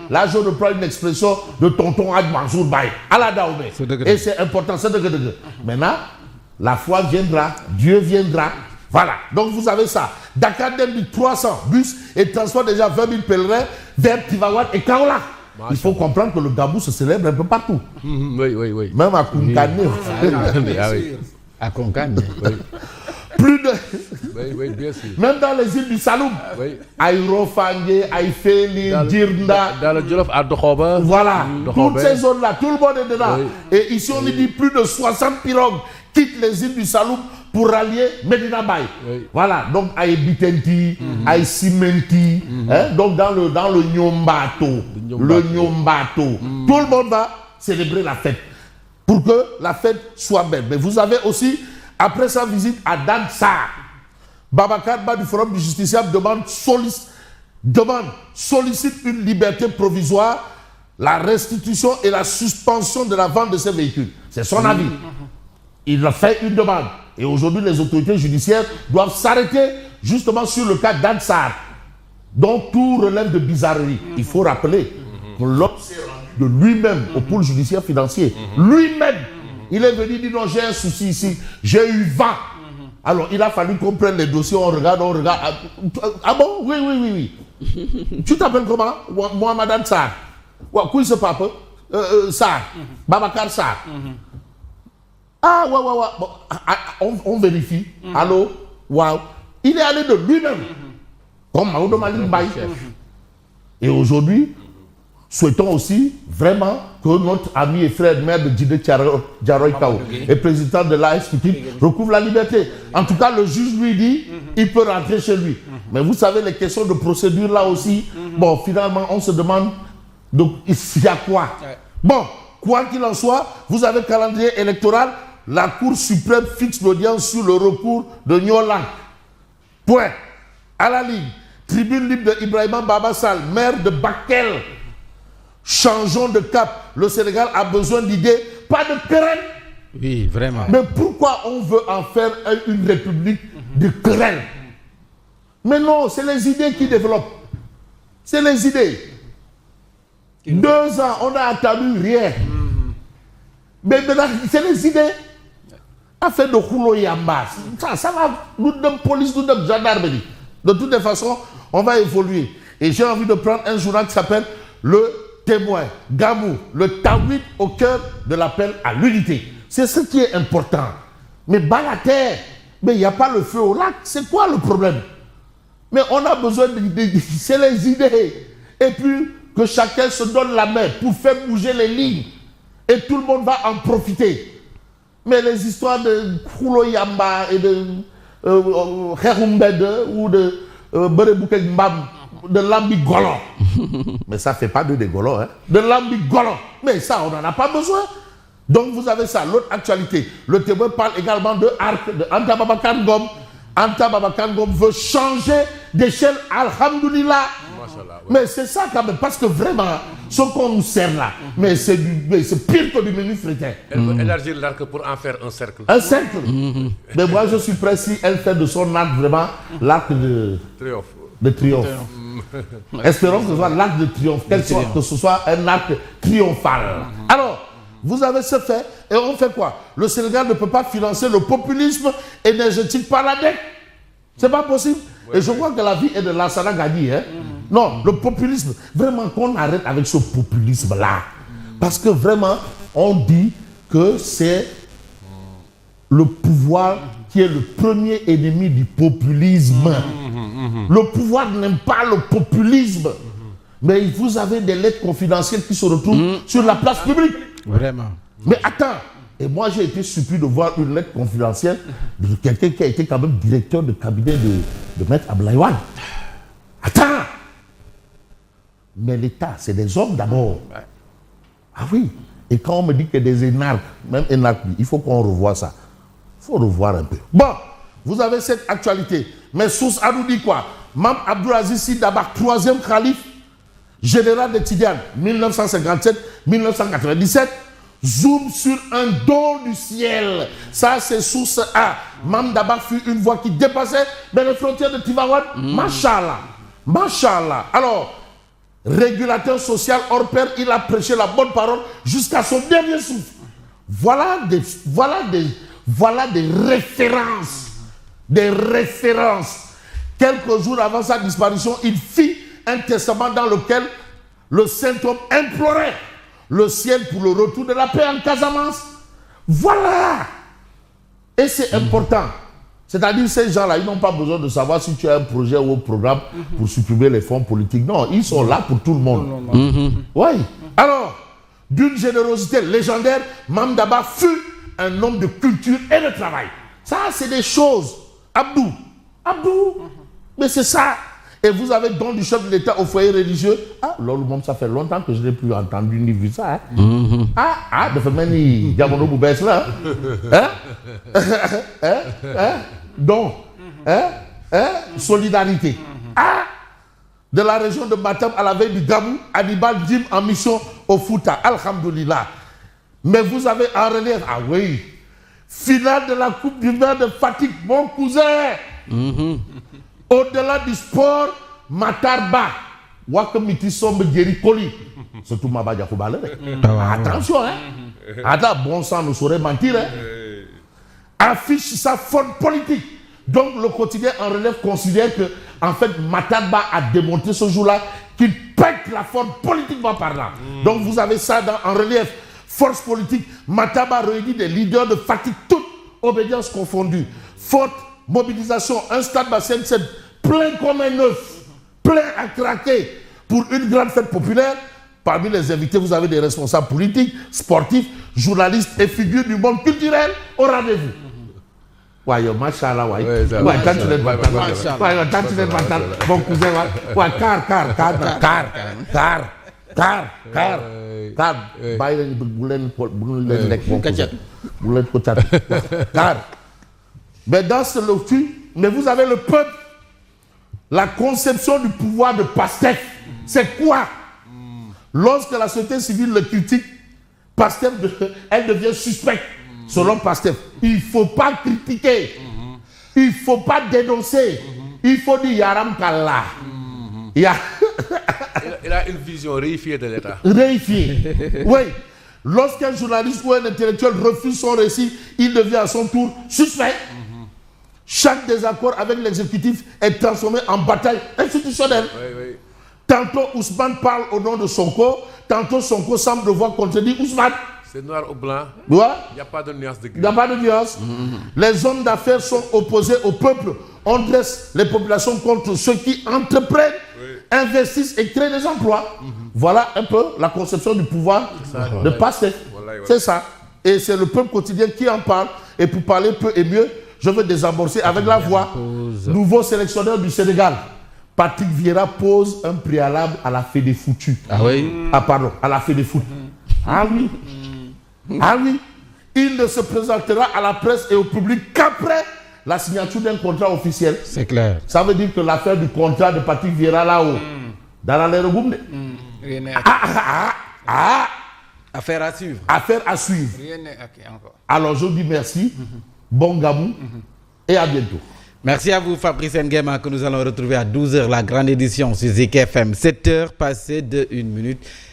Là, je reprends une expression de tonton Hadj Mansour Baye. Allah Daoumé. Et c'est important, c'est degré. Maintenant, la foi viendra, Dieu viendra. Voilà, donc vous avez ça. Dakar dit 300 bus et transporte déjà 20 000 pèlerins vers Tivaouane et Kaolack. Il faut comprendre que le Gabou se célèbre un peu partout. Oui. Même à Konkane. À Konkane. Plus de... Oui, bien sûr. Même dans les îles du Saloum. Oui. Aïrofangé, Aïfeli, Djirnda. Dans le Djolof à Dokhoba. Voilà, toutes ces zones-là, tout le monde est dedans. Oui. Et ici, on dit plus de 60 pirogues quittent les îles du Saloum pour rallier Medina Bay. Oui. Voilà, donc Aïe Bitenti, Aïe Simenti, donc dans le Nyombato, tout le monde va célébrer la fête pour que la fête soit belle. Mais vous avez aussi, après sa visite à Dansar, Babacar Ba du Forum du Justiciable sollicite une liberté provisoire, la restitution et la suspension de la vente de ces véhicules. C'est son avis. Il a fait une demande. Et aujourd'hui, les autorités judiciaires doivent s'arrêter justement sur le cas d'Ansar. Donc tout relève de bizarrerie. Il faut rappeler que l'homme s'est rendu de lui-même au pôle judiciaire financier. Lui-même, il est venu dire non, j'ai un souci ici, j'ai eu vent. Alors il a fallu qu'on prenne les dossiers, on regarde. Ah bon? Oui. Tu t'appelles comment? Mohamed Ansar. Qui se pape? Sarr. Babacar Sarr. Ah, ouais. Bon, on vérifie. Allô? Waouh. Il est allé de lui-même. Comme Maodo Malik Baye. Et aujourd'hui, souhaitons aussi vraiment que notre ami et frère maire de Djidé Djaroy Kao et président de l'AS recouvre la liberté. En tout cas, le juge lui dit il peut rentrer chez lui. Mais vous savez, les questions de procédure là aussi, bon, finalement, on se demande donc il y a quoi? Bon, quoi qu'il en soit, vous avez calendrier électoral. La Cour suprême fixe l'audience sur le recours de Nyolan. Point. À la ligne. Tribune libre de Ibrahima Baba Sall, maire de Bakel. Changeons de cap. Le Sénégal a besoin d'idées, pas de querelles. Oui, vraiment. Mais pourquoi on veut en faire une république de querelles? Mais non, c'est les idées qui développent. C'est les idées. 2 ans, on n'a attendu rien. Mais maintenant, c'est les idées. Affaire de Koulo Yamba. Ça va. Nous sommes police, nous sommes gendarmerie. De toutes les façons, on va évoluer. Et j'ai envie de prendre un journal qui s'appelle Le Témoin. Gamou, le tawhid au cœur de l'appel à l'unité. C'est ce qui est important. Mais bas la terre, mais il n'y a pas le feu au lac. C'est quoi le problème? Mais on a besoin d'idées. C'est les idées. Et puis, que chacun se donne la main pour faire bouger les lignes. Et tout le monde va en profiter. Mais les histoires de Koulo Yamba et de Kherumbed ou de Berebouke Mbam, de Lambi Golon. Mais ça ne fait pas des Golons, hein. De Lambi Golon. Mais ça, on n'en a pas besoin. Donc vous avez ça. L'autre actualité. Le Témoin parle également de Arc, de Anta Babacar Ngom. Anta Babacar Ngom veut changer d'échelle, alhamdoulilah. Mais c'est ça quand même, parce que vraiment, ce qu'on nous sert là, mais c'est pire que du menu fréquin. Elle veut élargir l'arc pour en faire un cercle. Un cercle. Mais moi je suis prêt si elle fait de son arc vraiment l'arc de triomphe. Espérons que ce soit l'arc de triomphe, que ce soit un arc triomphal. Alors, vous avez ce fait, et on fait quoi? Le Sénégal ne peut pas financer le populisme énergétique par la dette. C'est pas possible. Et je crois que la vie est de Lansana Gadi. Hein? Non, le populisme, vraiment qu'on arrête avec ce populisme-là. Parce que vraiment, on dit que c'est le pouvoir qui est le premier ennemi du populisme. Le pouvoir n'aime pas le populisme. Mais vous avez des lettres confidentielles qui se retrouvent sur la place publique. Vraiment. Mais attends, et moi j'ai été surpris de voir une lettre confidentielle de quelqu'un qui a été quand même directeur de cabinet de Maître Ablaïwan. Attends! Mais l'État, c'est des hommes d'abord. Ah oui. Et quand on me dit que des énarques, même énarques, il faut qu'on revoie ça. Il faut revoir un peu. Bon, vous avez cette actualité. Mais source à nous dit quoi? Mam Abdoulaziz Sy Dabakh, 3e calife, général de Tidiane, 1957-1997, zoom sur un don du ciel. Ça, c'est source A. Mam Dabakh fut une voix qui dépassait les frontières de Tivaouane. Machallah. Machallah. Alors, régulateur social hors pair, il a prêché la bonne parole jusqu'à son dernier souffle. Voilà des références. Des références. Quelques jours avant sa disparition, il fit un testament dans lequel le saint homme implorait le ciel pour le retour de la paix en Casamance. Voilà. Et c'est important. C'est-à-dire ces gens-là, ils n'ont pas besoin de savoir si tu as un projet ou un programme pour supprimer les fonds politiques. Non, ils sont là pour tout le monde. Oui. Alors, d'une générosité légendaire, Mame Daba fut un homme de culture et de travail. Ça, c'est des choses. Abdou. Mais c'est ça. Et vous avez don du chef de l'État au foyer religieux. Ah, lolo mom, ça fait longtemps que je n'ai plus entendu ni vu ça. De fait même ni diamono boubès là. Donc, solidarité. De la région de Matam à la veille du Gamou, Hannibal Jim en mission au Fouta. Alhamdoulilah. Mais vous avez en relief, finale de la Coupe du Maire de Fatigue, mon cousin. Au-delà du sport, Matarba. Wakamiti sombe Djeri Koli. Surtout Mabadja Koubale. Attention, Attends, bon sang ne saurait mentir. Affiche sa forme politique. Donc le quotidien en relève considère que, en fait, Matarba a démontré ce jour-là qu'il pète la forme politiquement parlant. Donc vous avez ça en relief. Force politique, Matarba réunit des leaders de Fatigue, toute obédience confondue. Forte mobilisation, un stade bassin plein comme un œuf, plein à craquer pour une grande fête populaire. Parmi les invités, vous avez des responsables politiques, sportifs, journalistes et figures du monde culturel au rendez-vous. Ouais, machallah, quand tu l'es matin, mon cousin, car, mais dans ce lotu, mais vous avez le peuple, la conception du pouvoir de Pastef. C'est quoi? Lorsque la société civile le critique, Pastef, elle devient suspecte. Selon Pastef, il ne faut pas critiquer, il ne faut pas dénoncer, il faut dire Yaram Kalla. Il a une vision réifiée de l'État. Réifiée, oui. Lorsqu'un journaliste ou un intellectuel refuse son récit, il devient à son tour suspect. Chaque désaccord avec l'exécutif est transformé en bataille institutionnelle. Tantôt Ousmane parle au nom de Sonko, tantôt Sonko semble devoir contredire Ousmane. C'est noir ou blanc. Il n'y a pas de nuance de gris. Il n'y a pas de nuance. Les hommes d'affaires sont opposés au peuple. On dresse les populations contre ceux qui entreprennent, investissent et créent des emplois. Voilà un peu la conception du pouvoir de Pastef. C'est ça. Et c'est le peuple quotidien qui en parle. Et pour parler peu et mieux, je veux désamorcer avec la voix. Nouveau sélectionneur du Sénégal, Patrick Vieira pose un préalable à la Fédé Foutu. À la Fédé Foot. Il ne se présentera à la presse et au public qu'après la signature d'un contrat officiel. C'est clair. Ça veut dire que l'affaire du contrat de Patrick Vieira là-haut, dans la Regoumde. Affaire à suivre. Affaire à suivre. Rien n'est acquis encore. Alors je dis merci, bon gamou, et à bientôt. Merci à vous Fabrice Nguema, que nous allons retrouver à 12h, la grande édition sur Zik FM. 7h passées de 1 minute.